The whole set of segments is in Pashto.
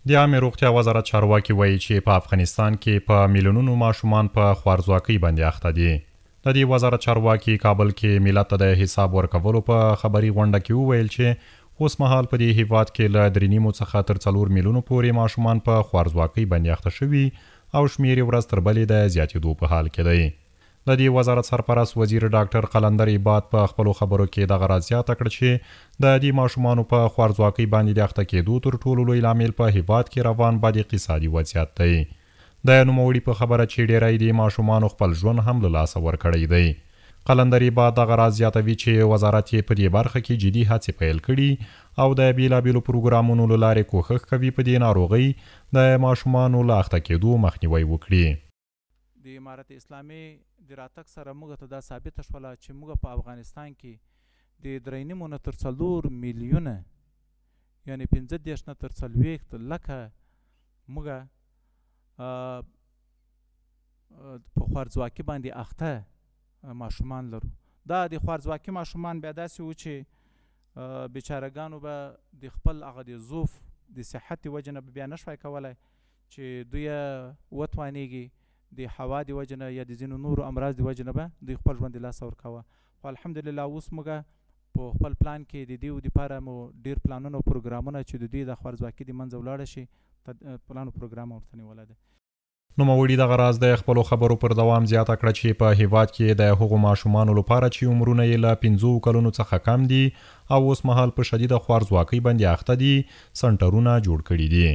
د عامې روغتیا وزارت چارواکي وایي چې په افغانستان کې په میلیونونو ماشومان په خوارځواکۍ باندې اخته دي. د دې وزارت چارواکي کابل کې ملت ته د حساب ورکولو په خبري غونډه کې وویل چې اوس مهال په دې هیواد کې له 3.5 څخه تر 4 میلیونو پورې ماشومان په خوارځواکۍ باندې اخته شوي او شمیر ورځ تر بلې د زیاتېدو په حال کې دی. د دې وزارت سرپرست وزیر ډاکټر قلندر عباد په خپلو خبرو کې دغه راز زیاته کړه چې د دې ماشومانو په خوارځواکۍ باندې د اخته کېدو تر ټولو لوی لامل په هیواد کې روان بد اقتصادي وضعیت دی. د نوموړي په خبره چې ډیری د ماشومانو خپل ژوند هم له لاسه ورکړی دی. قلندر عباد دغه راز زیاتوي چې وزارت یې په دې برخه کې جدي هڅې پیل کړي او د بیلابیلو پروګرامونو له لارې کوښښ کوي په دې ناروغۍ د ماشومانو له اخته کېدو مخنیوی وکړي. د امارت اسلامي د راتګ سره موږ ته دا ثابته شوله چې موږ په افغانستان کې د 3.5 نه تر 4 میلیونه یعنې 15 نه تر 40 لکه موږ په خوارځواکۍ باندې اخته ماشومان لرو. دا د خوارځواکۍ ماشومان بیا داسې وو چې بیچارهګانو به د خپل هغه د ضعف د صحت د وجې نه بیا نشوی کولی چې دوی وتوانیږي د هوا د وجې نه یا د ځینو نورو امراض د وجې نه به دوی خپل ژوند د لاسه ورکوه. خو الحمدلله اوس موږ په خپل پلان کې د دې دپاره مو ډېر پلانونه او پروګرامونه چې د دوی د خوارځواکۍ د منځه ولاړه شي پلان او پروګرام ورته نیولی دی. نوموړي دغه راز د خپلو خبرو پر دوام زیاته کړه چې په هیواد کې د هغو ماشومانو لپاره چې عمرونه یې له 15 کلونو څخه کم دي او اوس مهال په شدیده خوارځواکۍ باندې اخته دي سنټرونه جوړ کړي دي.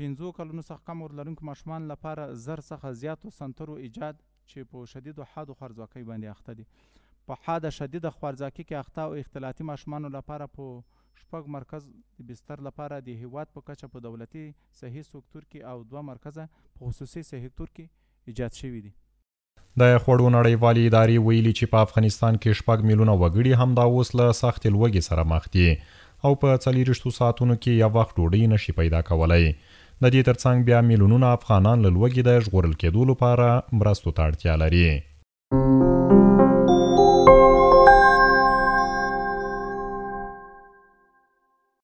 15 کلونو څخه کم عمر لرونکو ماشومان لپاره 1000 څخه زیاتو سنټرو ایجاد چې په شدیدو حادو خوارځواکۍ باندې اخته دي. په حاده شدیده خوارځواکۍ کې اخته او اختلاطي ماشومانو لپاره په 6 مرکز د بستر لپاره د هیواد په کچه په دولتي صحي سکتور کې او 2 مرکزه په خصوصي صحي سکتور کې ایجاد شوي دي. د خوړو نړیوالې ادارې ویلي چې په افغانستان کې 6 میلیونه وګړي همدا اوس له سختې لوږې سره مخ دي او په 40 ساعتونو کې یو وخت ډوډۍ نشي پیدا کولی. د دې ترڅنګ بیا میلیونونه افغانان له لوږې د ژغورل کېدو لپاره مرستو ته اړتیا لري.